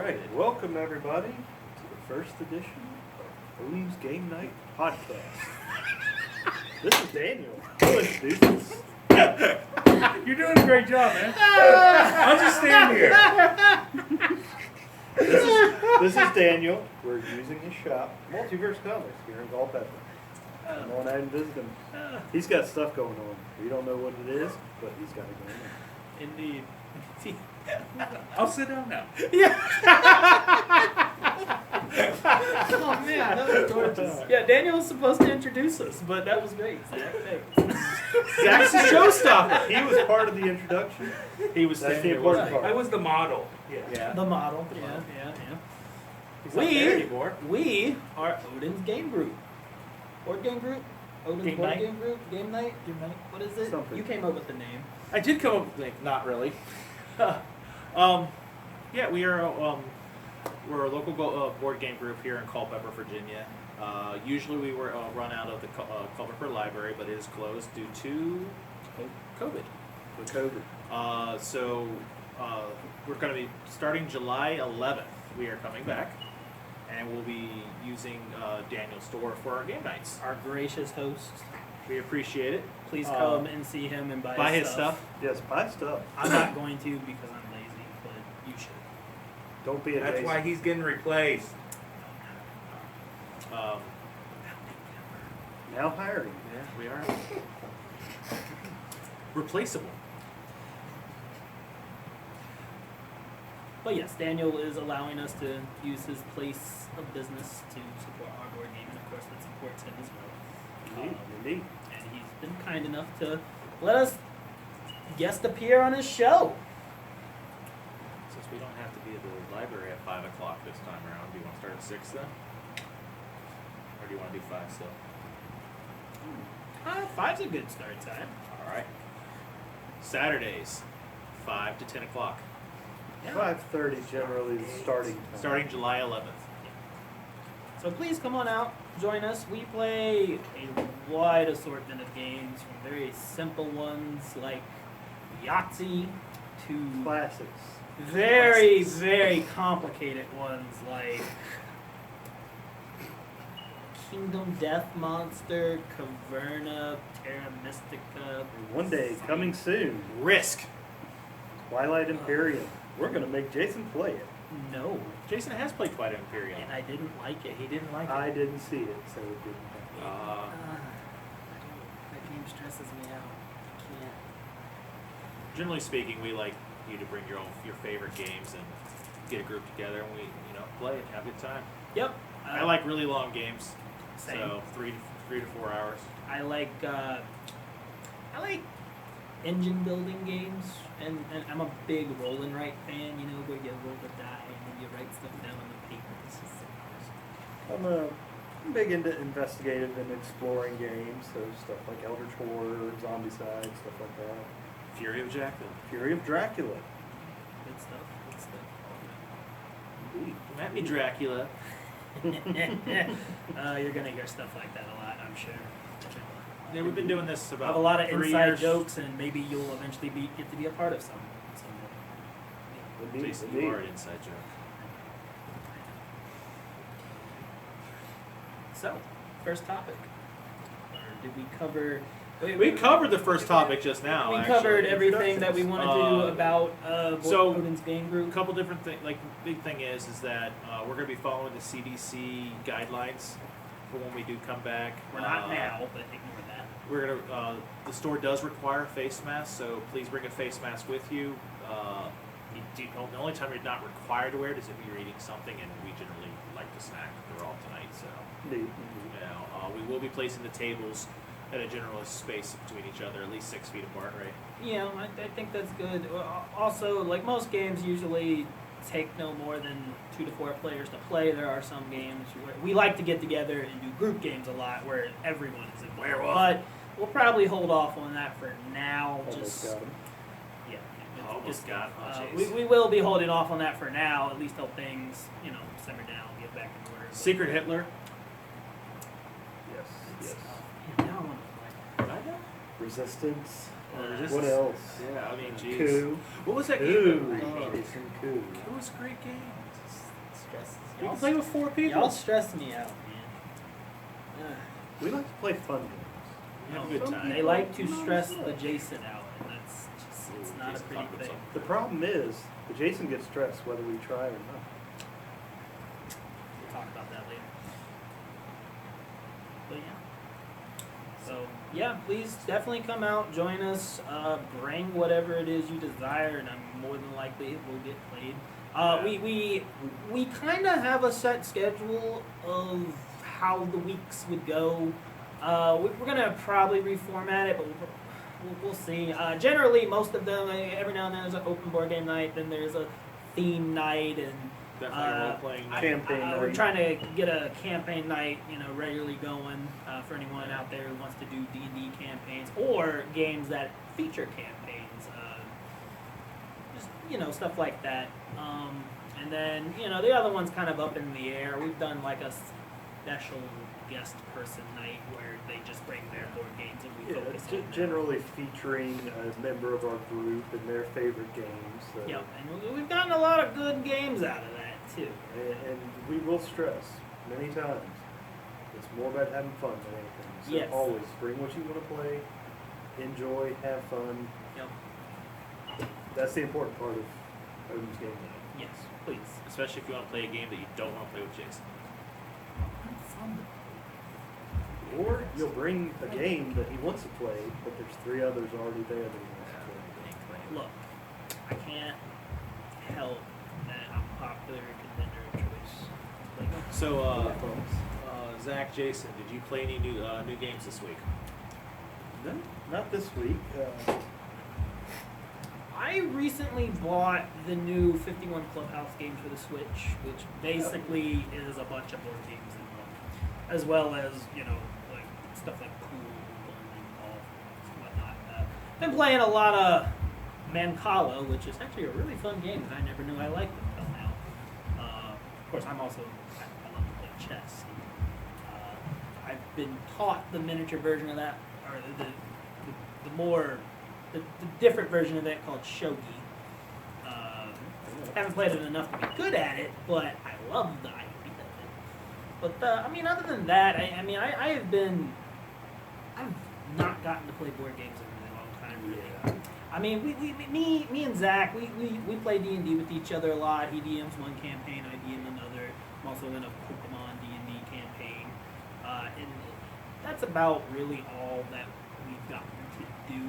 right, welcome everybody to the first edition of Odin's Game Night podcast. This is Daniel. I'll introduce us. You're doing a great job, man. I'll just stand here. This is Daniel. We're using his shop, Multiverse Comics, here in Culpeper. Come on out and visit him. He's got stuff going on. We don't know what it is, but he's got it going on. Indeed. I'll sit down now. Yeah. Oh man, that was gorgeous. Yeah, Daniel was supposed to introduce us, but that was great. Zach, Zach's a showstopper. He was part of the introduction. He was That's standing the there. important part. I was the model. Yeah. the model. The Yeah, model. yeah. He's not there anymore. We are Odin's Game Group. Board Game Group? Odin's Game Board Night? Game Group? Game Night? What is it? Something. You came up with the name. I did come up with like, not really. Yeah, we're a local board game group here in Culpeper, Virginia. Usually we were run out of the Culpeper Library, but it is closed due to COVID. The COVID. So we're going to be starting July 11th. We are coming back, and we'll be using Daniel's store for our game nights. Our gracious host. We appreciate it. Please come and see him and buy his stuff. Yes, buy stuff. I'm not going to because I'm lazy, but you should. Don't be a That's Jason. why he's getting replaced. Now hiring. Yeah, we are. Replaceable. But yes, Daniel is allowing us to use his place of business to support our board game, and of course that supports him as well. Indeed. And he's been kind enough to let us guest appear on his show. Since we don't have to be at the library at 5 o'clock this time around, do you want to start at 6 then? Or do you want to do 5 still? 5's a good start time. Alright. Saturdays, 5 to 10 o'clock. 5:30 generally is starting time. Starting July 11th. So please come on out, join us. We play a wide assortment of games, from very simple ones like Yahtzee to Classics. very, very complicated ones like Kingdom Death Monster, Caverna, Terra Mystica. One day, coming soon, Risk. Twilight Imperium. We're going to make Jason play it. No, Jason has played Twilight Imperium. and I didn't like it. He didn't like it. I didn't see it, so it didn't happen. That game stresses me out. I can't. Generally speaking, we like you to bring your favorite games and get a group together and we play and have a good time. Yep. I like really long games. Same. So 3 to 4 hours. I like engine building games, and I'm a big roll and write fan. You know, where you roll the die and then you write stuff down on the paper. It's just so awesome. I'm big into investigative and exploring games, so stuff like Eldritch Horror, Zombicide, stuff like that. Fury of Dracula. Fury of Dracula. Good stuff. Good stuff. Indeed. Come at me, Dracula. You're gonna hear stuff like that a lot, I'm sure. Yeah, we've been doing this I about have a lot of 3 inside years. jokes, and maybe you'll eventually get to be a part of some. Indeed. Jason, Indeed. you are an inside joke. So, first topic. Or did we cover? We covered the first topic just now. We actually. covered everything that we want to do about so, Odin's Game A Group. couple different things. Like, big thing is that we're going to be following the CDC guidelines for when we do come back. We're not now, but ignore that. We're gonna. The store does require a face mask, so please bring a face mask with you. The only time you're not required to wear it is if you're eating something, and we generally like to snack. They're all tonight, so Indeed. we will be placing the tables at a general space between each other, at least 6 feet apart, right? Yeah, I think that's good. Also, like most games usually take no more than 2 to 4 players to play. There are some games where we like to get together and do group games a lot where everyone is involved. Werewolf. But we'll probably hold off on that for now. Almost got him. Yeah. Almost got him. Oh, jeez. we will be holding off on that for now, at least till things, simmer down, get back in order. Secret Hitler. Yes. Yes. Yeah, now I want to play. Resistance. Resistance. What else? Yeah, I mean, jeez. Coup. What was that Coup. game? I hated some Coup. It was a great game. stress. You can play with 4 people. Y'all stress me out, man. We like to play fun games. Have a good Some time. They people like to not stress so. the Jason out, and that's just, it's not a Jason pretty talked about thing. something. The problem is, the Jason gets stressed whether we try or not. We'll talk about that later. But yeah. So yeah, please definitely come out, join us, bring whatever it is you desire, and I'm more than likely it will get played. We kind of have a set schedule of how the weeks would go. We're gonna probably reformat it, but we'll see. Generally, most of them, every now and then there's an open board game night, then there's a theme night, and Definitely role-playing night. Campaign we're night. trying to get a campaign night, regularly going for anyone out there who wants to do D&D campaigns or games that feature campaigns. Just stuff like that. And then the other one's kind of up in the air. We've done like a special guest person night where they just bring their board games and we focus on them. Generally featuring a member of our group and their favorite games. So. Yep, and we've gotten a lot of good games out of that too. And we will stress many times, it's more about having fun than anything. So Yes. always bring what you want to play, enjoy, have fun. Yep. That's the important part of Odin's game night. Yes, please. Especially if you want to play a game that you don't want to play with Jason. Or you'll bring a game that he wants to play, but there's 3 others already there that he wants to play. Look, I can't help that I'm a popular contender of choice. So, Zach, Jason, did you play any new games this week? No, not this week. I recently bought the new 51 Clubhouse game for the Switch, which basically is a bunch of board games in one, as well as like stuff like pool and golf and whatnot. Been playing a lot of Mancala, which is actually a really fun game that I never knew I liked until now. Of course, I love to play chess. I've been taught the miniature version of that, or the different version of that called shogi. Haven't played it enough to be good at it, but I love the idea of it. But other than that, I've not gotten to play board games in a really long time, really. Me and Zach, we play D&D with each other a lot. He DMs one campaign, I DM another. I'm also in a Pokemon D&D campaign, and that's about really all that we've gotten to do.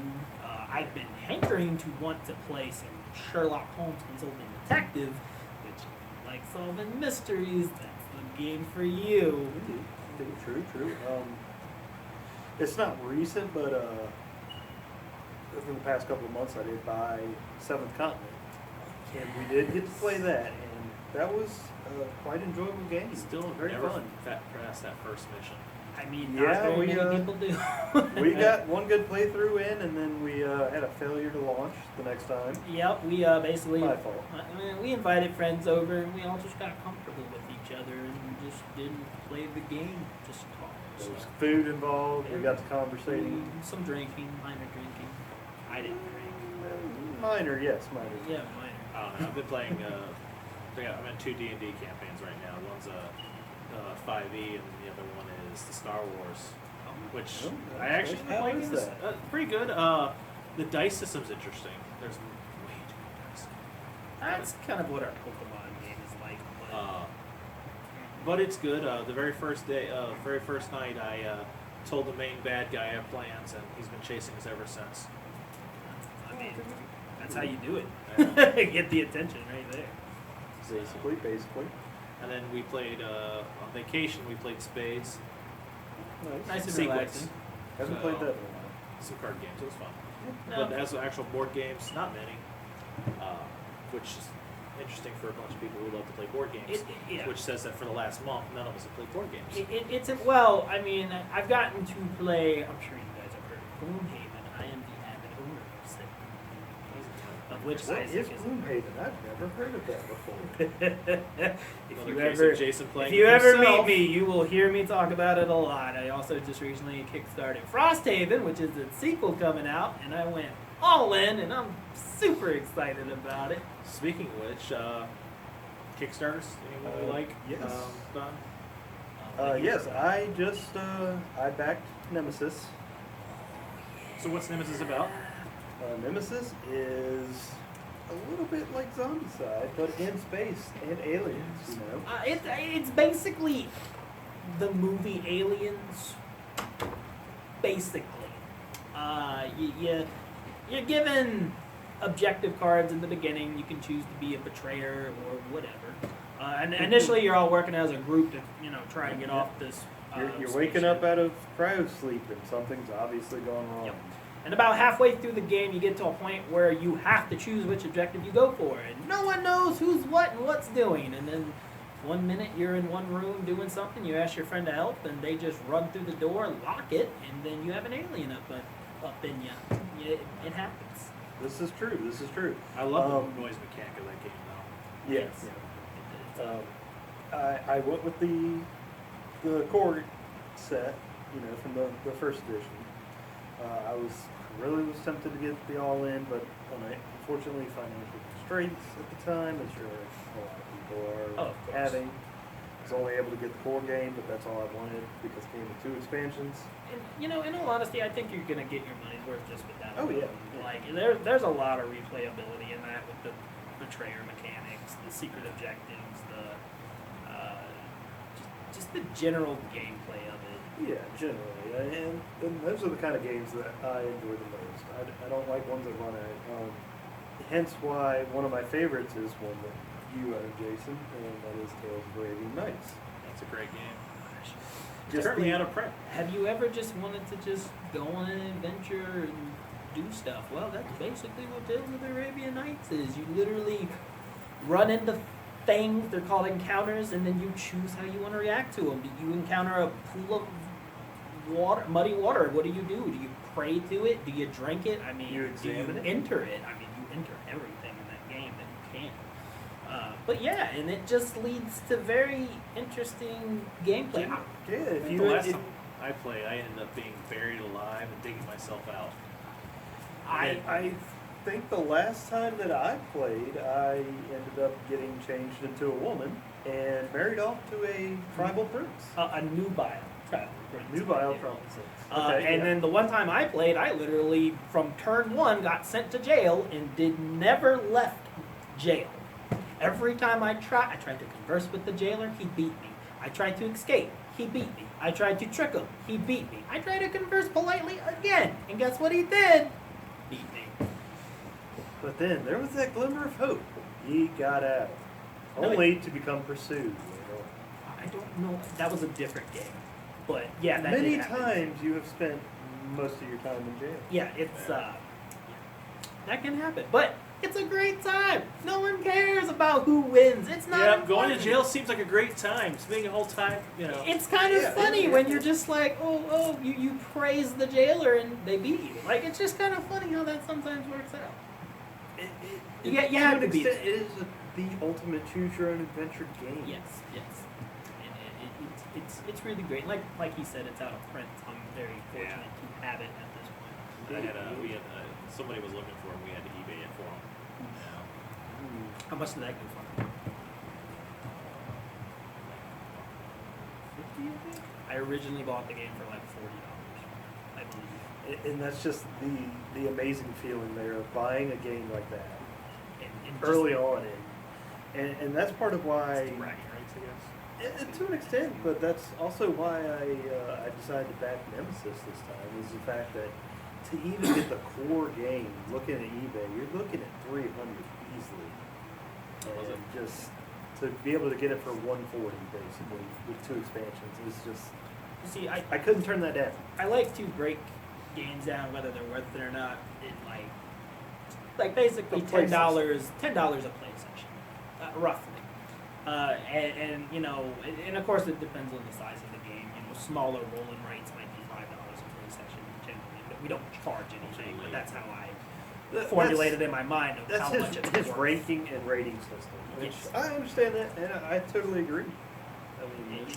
I've been hankering to want to play some Sherlock Holmes Consulting Detective, which, like solving mysteries, that's the game for you. True. It's not recent, but over the past couple of months, I did buy Seventh Continent, and we did get to play that, and that was a quite enjoyable game. Still very never fun. past that first mission. Not very many people do. We got one good playthrough in, and then we had a failure to launch the next time. Yep, we basically. My fault. We invited friends over, and we all just got comfortable with each other, and we just didn't play the game, just talk. There was food involved. We got to conversating. Some drinking, minor drinking. I didn't drink. Minor, yes, minor. Yeah, minor. I don't know. I've been playing. I'm in 2 D&D campaigns right now. One's a 5e, and the other one is the Star Wars, which I actually How like. is that? Pretty good. The dice system's interesting. There's way too many dice. That's kind of what our Pokemon game is like. But it's good. The very first night, I told the main bad guy I have plans, and he's been chasing us ever since. That's how you do it. Get the attention right there. Basically. And then we played on vacation. We played Spades, Nice and Sequence. relaxing. Haven't played that in a while. some card games. It was fun. No. But as actual board games, not many. Which is interesting for a bunch of people who love to play board games. Yeah. Which says that for the last month, none of us have played board games. I've gotten to play. I'm sure you guys have heard of Gloomhaven. I am the avid owner of said game, of which What Isaac is is. Gloomhaven? I've never heard of that before. If you ever meet me, you will hear me talk about it a lot. I also just recently kickstarted Frosthaven, which is the sequel coming out, and I went all in, and I'm super excited about it. Speaking of which, Kickstarters? Anyone we like? yes. Done? Yes, I just I backed Nemesis. So what's Nemesis about? Nemesis is a little bit like Zombicide, but in space and aliens. You know. It's basically the movie Aliens. Basically, you're given objective cards in the beginning. You can choose to be a betrayer or whatever. And initially, you're all working as a group to try and get off this. You're waking up out of cryo sleep and something's obviously gone wrong. Yep. And about halfway through the game, you get to a point where you have to choose which objective you go for, and no one knows who's what and what's doing. And then one minute you're in one room doing something, you ask your friend to help, and they just run through the door, lock it, and then you have an alien up in you. It happens. This is true. This is true. I love the noise mechanic of that game, though. Yes. I went with the core set, from the first edition. I was tempted to get the all in, but unfortunately financial constraints at the time, as sure a lot of people are having. I was only able to get the core game, but that's all I wanted because it came with 2 expansions. And in all honesty, I think you're gonna get your money's worth just with that. Oh, yeah. Like there's a lot of replayability in that with the betrayer mechanics, the secret objectives, just the general gameplay of it. Yeah, generally, and those are the kind of games that I enjoy the most. I don't like ones that run out. Hence why one of my favorites is one that you own, Jason, and that is Tales of Arabian Nights. That's a great game. Just currently out of print. Have you ever just wanted to just go on an adventure and do stuff? Well, that's basically what Tales of the Arabian Nights is. You literally run into things, they're called encounters, and then you choose how you want to react to them. Do you encounter a pool of water, muddy water? What do? Do you pray to it? Do you drink it? I mean, You examine do it? you enter it? I mean, you enter everything in that game that you can. But yeah, and it just leads to very interesting gameplay. Yeah, if The you last time I played, I ended up being buried alive and digging myself out. I think the last time that I played, I ended up getting changed into a woman and married off to a tribal prince. A nubile tribal prince. Nubile tribal prince. And then the one time I played, I literally, from turn 1, got sent to jail and never left jail. Every time I tried to converse with the jailer, he beat me. I tried to escape, he beat me. I tried to trick him, he beat me. I tried to converse politely again, and guess what he did? Beat me. But then there was that glimmer of hope. He got out, only to become pursued. I don't know. That was a different game. But yeah, that Many did happen. times you have spent most of your time in jail. Yeah, it's that can happen. But it's a great time. No one cares about who wins. It's not. Yeah, going to important. jail seems like a great time. Spending a whole time, It's kind of Yeah, funny yeah. when you're just like, you praise the jailer and they beat you. Like, it's just kind of funny how that sometimes works out. You have to an beat extent, it is the ultimate choose your own adventure game. Yes. And it's really great. Like he said, it's out of print. I'm very fortunate to have it at this point. Somebody was looking for it. We had to eBay it for them. How much did that go for? 50, I think? I originally bought the game for like $40, I believe. And that's just the amazing feeling there of buying a game like that And early on, and that's part of why. Bragging rights, I guess. To an extent, but that's also why I decided to back Nemesis this time. Is the fact that to even get the core game, looking at eBay, you're looking at 300 easily, and just to be able to get it for 140 basically with 2 expansions is just. You see, I couldn't turn that down. I like to break games down, whether they're worth it or not, in like basically $10 a play session, roughly. And of course it depends on the size of the game. Smaller rolling rates might be $5 a play session generally, but we don't charge anything. But that's how I formulated in my mind of That's how much it's his worth. ranking and rating system. Which Yes. I understand that, and I totally agree. I mean,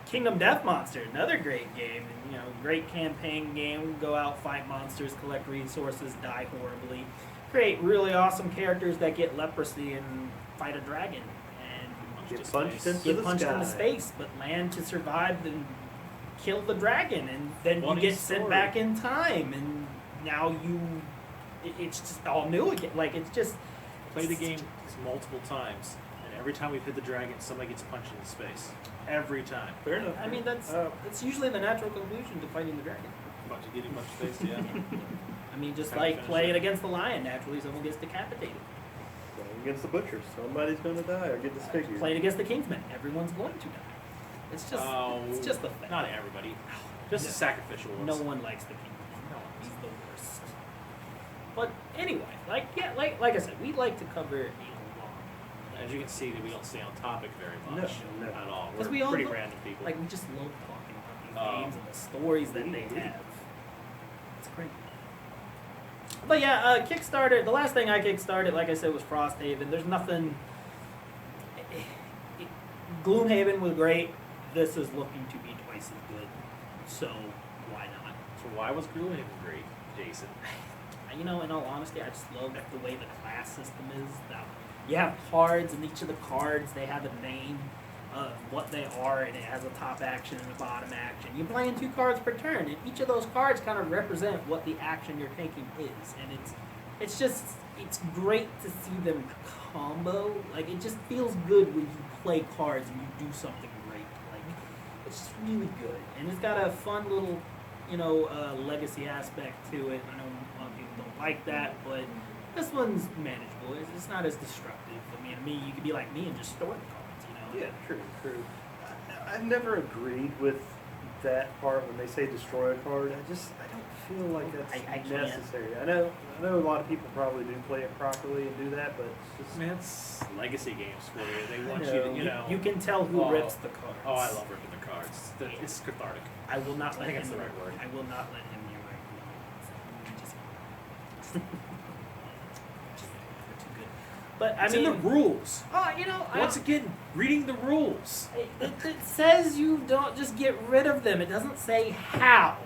Kingdom Death Monster, another great game, and great campaign game. Go out, fight monsters, collect resources, die horribly, create really awesome characters that get leprosy and fight a dragon, and punched Get to punched space. into Get the punched in the sky. space, but land to survive and kill the dragon, and then you Funny get sent story. back in time, and now it's just all new again. Like it's just Play the game multiple times, and every time we've hit the dragon, somebody gets punched into space. Every time. Fair enough. I mean that's usually the natural conclusion to fighting the dragon. Getting punched in space, yeah. I mean, just Kinda like finish playing it. against the lion, naturally someone gets decapitated. Playing against the butchers, somebody's gonna die or get disfigured. Playing against the kingsmen, everyone's going to die. It's just a thing. Not everybody. Just the sacrificial ones. No one likes the kingsman. No, he's the worst. But anyway, like I said, we like to cover a lot. As you can see, we don't stay on topic very much No. at all. 'Cause We're we all pretty lo- random people. Like we just love talking about these games and the stories that they have. It's great. But yeah, Kickstarter. The last thing I kickstarted, like I said, was Frosthaven. There's nothing. Gloomhaven was great. This is looking to be twice as good. So why not? So why was Gloomhaven great, Jason? You know, in all honesty, I just love the way the class system is. Now, you have cards, and each of the cards, they have a name of what they are, and it has a top action and a bottom action. You're playing 2 cards per turn, and each of those cards kind of represent what the action you're taking is. And it's great to see them combo. Like, it just feels good when you play cards and you do something great. Like, it's just really good. And it's got a fun little, legacy aspect to it. I know a lot of people don't like that, but this one's manageable. It's not as destructive. I mean, you could be like me and just store the cards, Yeah, true. I've never agreed with that part when they say destroy a card. I don't feel like that's I can't. necessary. I know a lot of people probably do play it properly and do that, but it's just Man, it's legacy games for you. They want I you to, know. You can tell who Oh. rips the cards. Oh, I love ripping the cards. It's cathartic. I will not I let think him. that's the right word. I will not let him near my Just too good. But I It's mean, in the rules. Once I, again, reading the rules. it says you don't just get rid of them. It doesn't say how.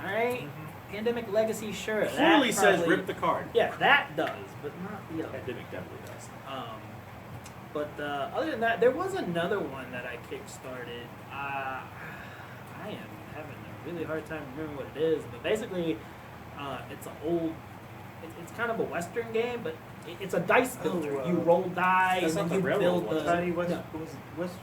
All right? Pandemic Legacy, sure. that Clearly says probably- rip the card. Yeah, that does, but not the other. Pandemic definitely does. But other than that, there was another one that I kickstarted. I am having a really hard time remembering what it is, but basically, it's an old. It's kind of a Western game, but it's a dice builder. You roll die that's and not then the you railroad build one, the. Tiny West. No, West.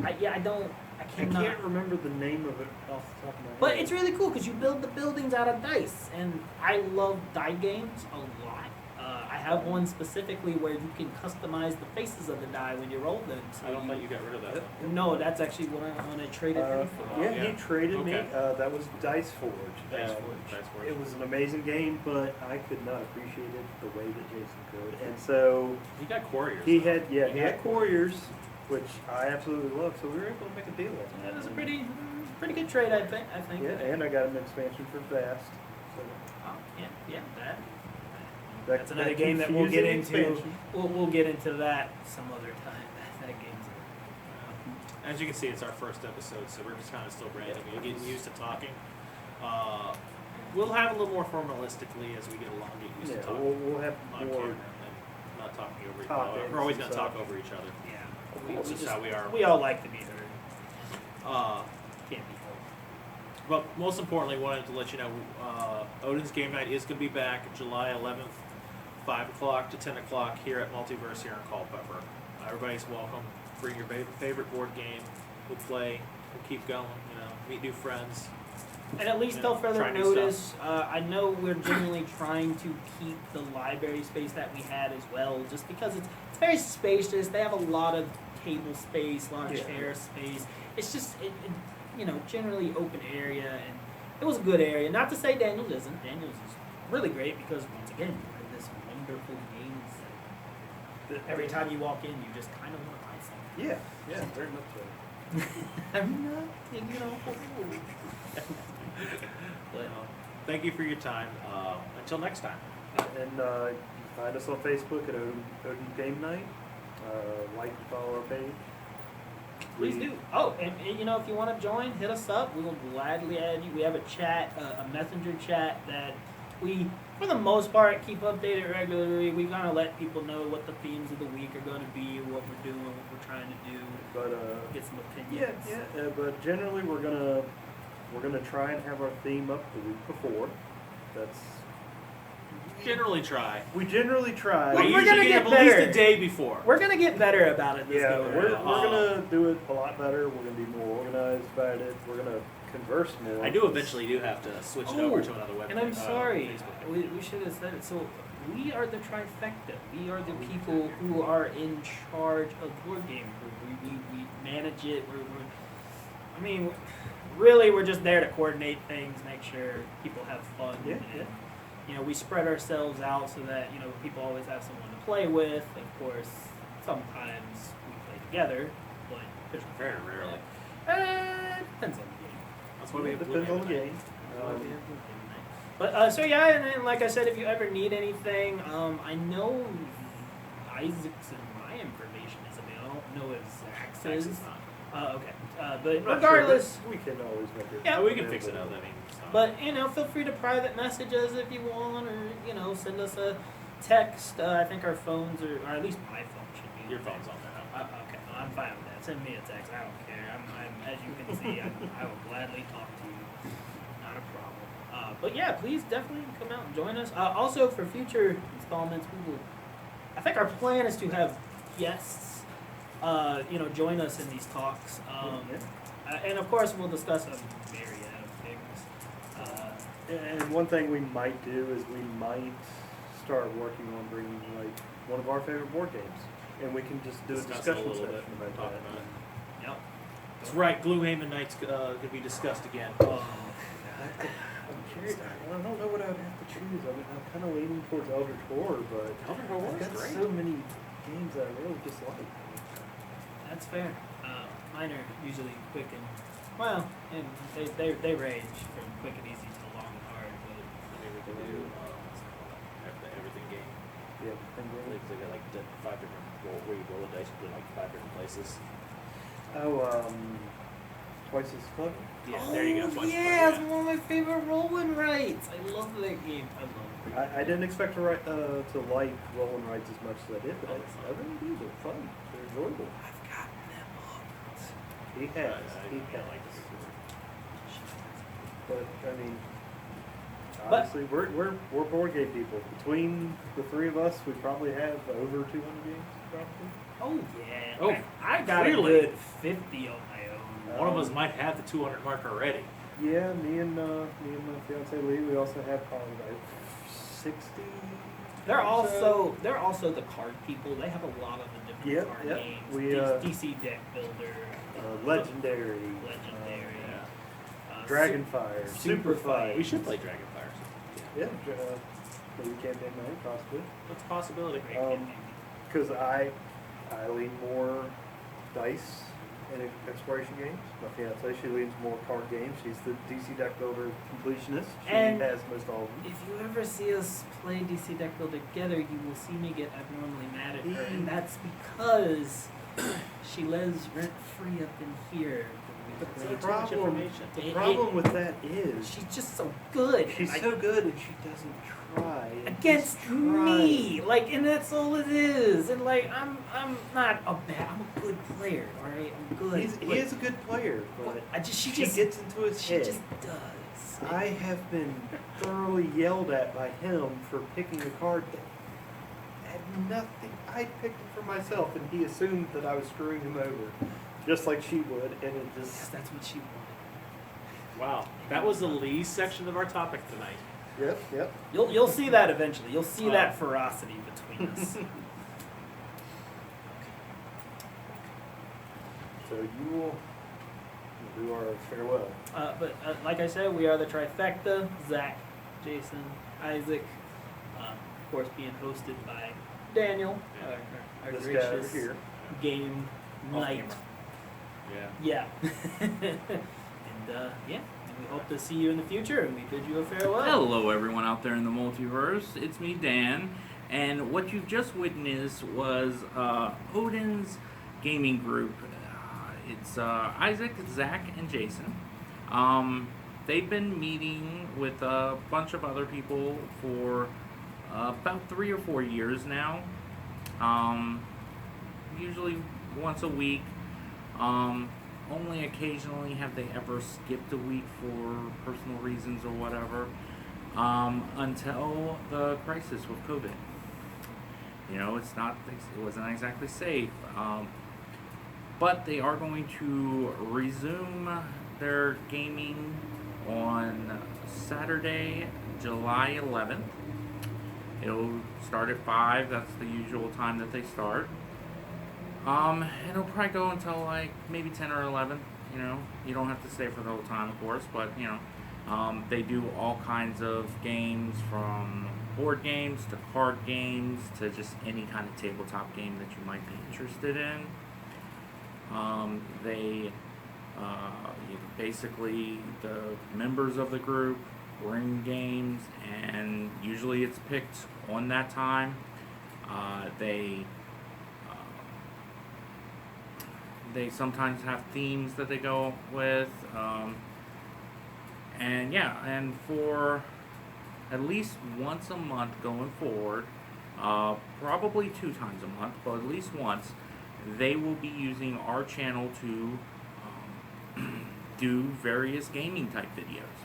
I I cannot. can't remember the name of it off the top of my head. But it's really cool because you build the buildings out of dice, and I love die games a lot. I have one specifically where you can customize the faces of the die when you roll them. So I don't think you got rid of that one. No, that's actually what I traded in for. Yeah, yeah. he traded me. Okay. That was Dice Forge. Dice Um, Forge. Dice Forge. It was an amazing game, but I could not appreciate it the way that Jason could. And so He got Quarriers. he though. had, he had Couriers, which I absolutely love. So we were able to make a deal. That was a pretty good trade, I think. Yeah, and I got an expansion for Vast. So Oh, yeah, that. that- That's another that game that we'll keeps get using into. expansion. We'll get into that some other time. That game's. As you can see, it's our first episode, so we're just kind of still brand new. We're getting used to talking. We'll have a little more formalistically as we get along, get used to Yeah, talking we'll have on more. camera and not talking over each Topics other. We're always and going to talk such. over each other. Yeah. That's just how we are. We all like to be heard. Can't be told. But most importantly, wanted to let you know Odin's Game Night is going to be back July 11th, 5 o'clock to 10 o'clock here at Multiverse here in Culpeper. Everybody's welcome. Bring your favorite board game. We'll play. We'll keep going. Meet new friends. And at least Yeah, till further try new notice, I know we're generally trying to keep the library space that we had as well, just because it's very spacious. They have a lot of table space, a lot of Yeah. chair space. It's just, generally open area, and it was a good area. Not to say Daniels isn't. Daniels is really great because, once again, you have this wonderful games that every time you walk in, you just kind of want to buy something. Yeah, very much so. I'm not, but, Thank you for your time. Until next time. And you can find us on Facebook at Odin Game Night. Like and follow our page. please do. Oh, and if you want to join, hit us up. We will gladly add you. We have a chat, a messenger chat that we for the most part, keep updated regularly. We kind of let people know what the themes of the week are going to be, what we're doing, what we're trying to do. But Get some yeah, opinions. but generally we're gonna try and have our theme up the week before. That's Generally try. we generally try. Look, I we're usually gonna get get up at least better. a day before. We're going to get better about it this Yeah, go we're around. gonna do it a lot better. We're gonna be more organized about it. We're gonna converse more. I do eventually have to switch it over to another website. And I'm sorry, Facebook. we should have said it. So we are the trifecta. We are the people who are in charge of board game group. We manage it. I mean, really, we're just there to coordinate things, make sure people have fun. Yeah, and, yeah. You know, we spread ourselves out so that people always have someone to play with. Of course, sometimes we play together, but there's Very rarely. depends on the game. That's why we have Depends on the Blue game. But so yeah, and then, like I said, if you ever need anything, I know Isaac's and my information is available. I don't know if Zach's Zach's is. is not. Okay, but I'm not regardless, sure, but we can always make it. Yeah. We can fix it up. I mean, it's not- but feel free to private message us if you want, or send us a text. I think our phones or at least my phone should be. your phone's on there. Okay, well, I'm fine with that. Send me a text. I don't care. I'm as you can see, I will gladly talk to you. Not a problem. But yeah, please definitely come out and join us. Also, for future installments, we will. I think our plan is to have guests, join us in these talks. And of course, we'll discuss a myriad of things. And one thing we might do is we might start working on bringing like one of our favorite board games, and we can just do Discuss a it discussion little session bit. about Talk that. about it. Yep. That's right. Gloomhaven Nights could be discussed again. I'm curious. I don't know what I would have to choose. I mean, I'm kind of leaning towards Elder Horror, but Elder Horror I've is got great. so many games that I really dislike. That's fair. Mine are usually quick and and they range from quick and easy to long and hard. But I mean, we can do the everything game. Yeah, They got like 5 different where you roll a dice, put like 5 different places. Twice as clever. Yeah, there you go. Oh, Twice yeah, it's as one of my favorite rolling rights. I love that game. I love it. I didn't expect to like roll and rights as much as I did, but Oh, I really do. They're fun. They're enjoyable. I've gotten them hooked. He Yeah. has. I He don't has. like this. But I mean, But- honestly, we're board game people. Between the three of us, we probably have over 200 games. Probably. Oh yeah. Oh, I got clearly. a good 50 on my own. One of us might have the 200 mark already. Yeah, me and my fiance Lee, we also have probably like 60. They're or so. also the card people. They have a lot of the different Yep, card yep. games. We, DC Deck Builder, Legendary, Legendary, Dragonfire, Super Superfight. We should play Dragonfire. Yeah, maybe campaign night possibly. What's the possibility? Because I lean more dice and exploration games. My fiance, she leans more card games. She's the DC Deck Builder completionist. She And has most all of them. If you ever see us play DC Deck Builder together, you will see me get abnormally mad at her, and that's because she lives rent free up in here. But Too the much problem, information. the problem with that is She's just so good. she's so good and she doesn't try. and against just try. me, and that's all it is. And I'm not a bad. I'm a good player. All right, I'm good. He is a good player, but she she just gets into his she head. just does. I have been thoroughly yelled at by him for picking a card that had nothing. I picked it for myself, and he assumed that I was screwing him over, just like she would, and it Because just. that's what she wanted. Wow, that was the least section of our topic tonight. Yep. You'll see that eventually. You'll see Oh. that ferocity between us. So you will do our farewell. But like I said, we are the trifecta: Zach, Jason, Isaac. Of course, being hosted by Daniel, our This guy over gracious here. game Off knight. camera. Yeah. and we hope to see you in the future, and we bid you a farewell. Hello, everyone out there in the multiverse. It's me, Dan, and what you've just witnessed was Odin's gaming group. It's Isaac, Zach, and Jason. they've been meeting with a bunch of other people for about 3 or 4 years now. Usually once a week. Only occasionally have they ever skipped a week for personal reasons or whatever. Until the crisis with COVID. You know, it wasn't exactly safe. But they are going to resume their gaming on Saturday, July 11th. It'll start at 5. That's the usual time that they start. And it'll probably go until like maybe 10 or 11. You know, you don't have to stay for the whole time, of course, but you know, they do all kinds of games, from board games to card games to just any kind of tabletop game that you might be interested in. Basically, the members of the group bring games, and usually it's picked on that time. They sometimes have themes that they go with, and for at least once a month going forward, probably 2 times a month, but at least once, they will be using our channel to do various gaming type videos.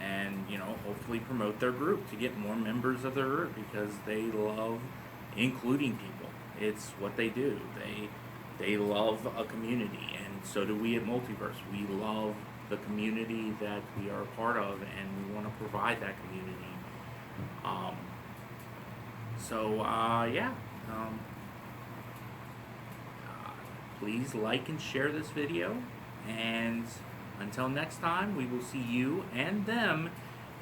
And you know, hopefully promote their group to get more members of their group, because they love including people. It's what they do. They love a community, and so do we at Multiverse. We love the community that we are a part of, and we want to provide that community. Please like and share this video, and until next time, we will see you and them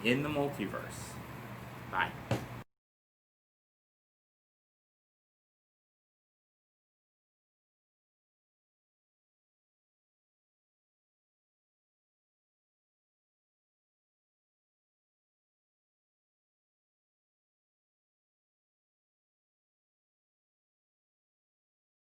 in the Multiverse. Bye.